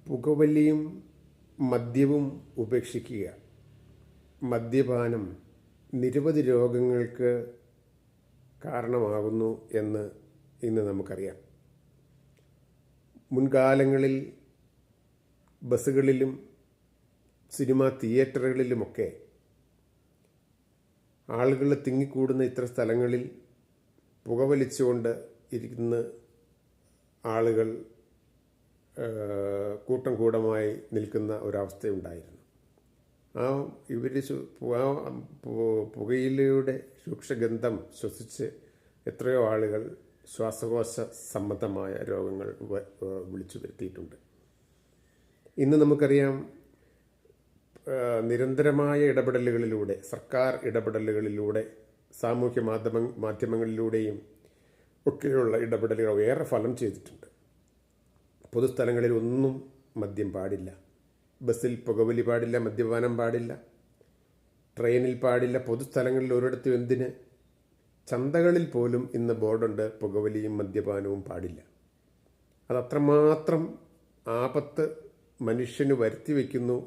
പുകവലിയും മദ്യവും ഉപേക്ഷിക്കുക. മദ്യപാനം നിരവധി രോഗങ്ങൾക്ക് കാരണമാകുന്നു എന്ന് ഇന്ന് നമുക്കറിയാം. മുൻകാലങ്ങളിൽ ബസ്സുകളിലും സിനിമാ തിയേറ്ററുകളിലുമൊക്കെ ആളുകൾ തിങ്ങിക്കൂടുന്ന ഇത്തരം സ്ഥലങ്ങളിൽ പുകവലിച്ചുകൊണ്ട് ഇരിക്കുന്ന ആളുകൾ കൂട്ടം കൂട്ടമായി നിൽക്കുന്ന ഒരവസ്ഥയുണ്ടായിരുന്നു. പുകയിലയുടെ രൂക്ഷഗന്ധം ശ്വസിച്ച് എത്രയോ ആളുകൾ ശ്വാസകോശ സംബന്ധമായ രോഗങ്ങൾ വിളിച്ചു വരുത്തിയിട്ടുണ്ട്. ഇന്ന് നമുക്കറിയാം, നിരന്തരമായ ഇടപെടലുകളിലൂടെ, സർക്കാർ ഇടപെടലുകളിലൂടെ, സാമൂഹ്യ മാധ്യമങ്ങളിലൂടെയും ഒക്കെയുള്ള ഇടപെടലുകൾ ഏറെ ഫലം ചെയ്തിട്ടുണ്ട്. പൊതുസ്ഥലങ്ങളിൽ ഒന്നും മദ്യം പാടില്ല, ബസ്സിൽ പുകവലി പാടില്ല, മദ്യപാനം പാടില്ല, ട്രെയിനിൽ പാടില്ല, പൊതുസ്ഥലങ്ങളിൽ ഒരിടത്തും എന്തിന്, ചന്തകളിൽ പോലും ഇന്ന് ബോർഡുണ്ട് പുകവലിയും മദ്യപാനവും പാടില്ല. അതത്രമാത്രം ആപത്ത് മനുഷ്യന് വരുത്തി വയ്ക്കുന്നു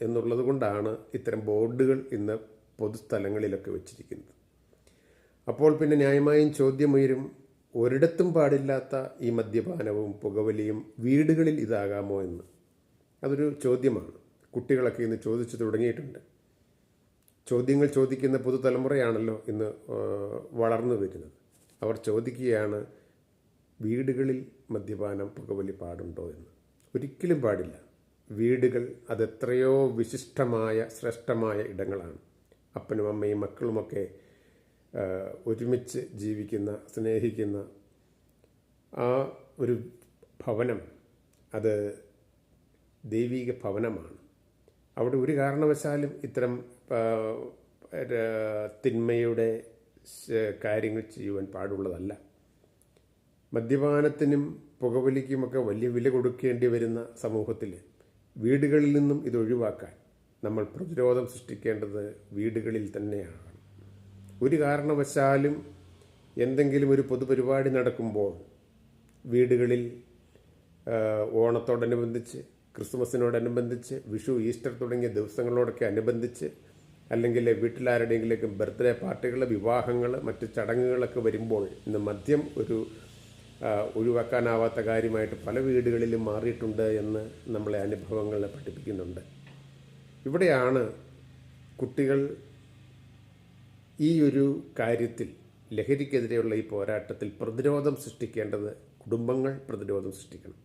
എന്നുള്ളത് കൊണ്ടാണ് ഇത്തരം ബോർഡുകൾ ഇന്ന് പൊതുസ്ഥലങ്ങളിലൊക്കെ വെച്ചിരിക്കുന്നത്. അപ്പോൾ പിന്നെ ന്യായമായും ചോദ്യമുയരും, ഒരിടത്തും പാടില്ലാത്ത ഈ മദ്യപാനവും പുകവലിയും വീടുകളിൽ ഇതാകാമോ എന്ന്. അതൊരു ചോദ്യമാണ്. കുട്ടികളൊക്കെ ഇന്ന് ചോദിച്ചു തുടങ്ങിയിട്ടുണ്ട്. ചോദ്യങ്ങൾ ചോദിക്കുന്ന പുതുതലമുറയാണല്ലോ ഇന്ന് വളർന്നു വരുന്നത്. അവർ ചോദിക്കുകയാണ്, വീടുകളിൽ മദ്യപാനം പുകവലി പാടുണ്ടോ എന്ന്. ഒരിക്കലും പാടില്ല. വീടുകൾ അതെത്രയോ വിശിഷ്ടമായ ശ്രേഷ്ഠമായ ഇടങ്ങളാണ്. അപ്പനും അമ്മയും മക്കളുമൊക്കെ ഒരുമിച്ച് ജീവിക്കുന്ന, സ്നേഹിക്കുന്ന ആ ഒരു ഭവനം അത് ദൈവിക ഭവനമാണ്. അവിടെ ഒരു കാരണവശാലും ഇത്തരം തിന്മയുടെ കാര്യങ്ങൾ ചെയ്യുവാൻ പാടുള്ളതല്ല. മദ്യപാനത്തിനും പുകവലിക്കുമൊക്കെ വലിയ വില കൊടുക്കേണ്ടി വരുന്ന സമൂഹത്തിൽ വീടുകളിൽ നിന്നും ഇത് ഒഴിവാക്കാൻ നമ്മൾ പ്രതിരോധം സൃഷ്ടിക്കേണ്ടത് വീടുകളിൽ തന്നെയാണ്. ഒരു കാരണവശാലും എന്തെങ്കിലും ഒരു പൊതുപരിപാടി നടക്കുമ്പോൾ വീടുകളിൽ ഓണത്തോടനുബന്ധിച്ച്, ക്രിസ്മസിനോടനുബന്ധിച്ച്, വിഷു, ഈസ്റ്റർ തുടങ്ങിയ ദിവസങ്ങളോടൊക്കെ അനുബന്ധിച്ച്, അല്ലെങ്കിൽ വീട്ടിലാരുടെയെങ്കിലേക്ക് ബർത്ത്ഡേ പാർട്ടികൾ, വിവാഹങ്ങൾ, മറ്റ് ചടങ്ങുകളൊക്കെ വരുമ്പോൾ ഇന്ന് മദ്യം ഒരു ഒഴിവാക്കാനാവാത്ത കാര്യമായിട്ട് പല വീടുകളിലും മാറിയിട്ടുണ്ട് എന്ന് നമ്മളെ അനുഭവങ്ങൾ പഠിപ്പിക്കുന്നുണ്ട്. ഇവിടെയാണ് കുട്ടികൾ ഈ ഒരു കാര്യത്തിൽ, ലഹരിക്കെതിരെയുള്ള ഈ പോരാട്ടത്തിൽ പ്രതിരോധം സൃഷ്ടിക്കേണ്ടത്. കുടുംബങ്ങൾ പ്രതിരോധം സൃഷ്ടിക്കണം.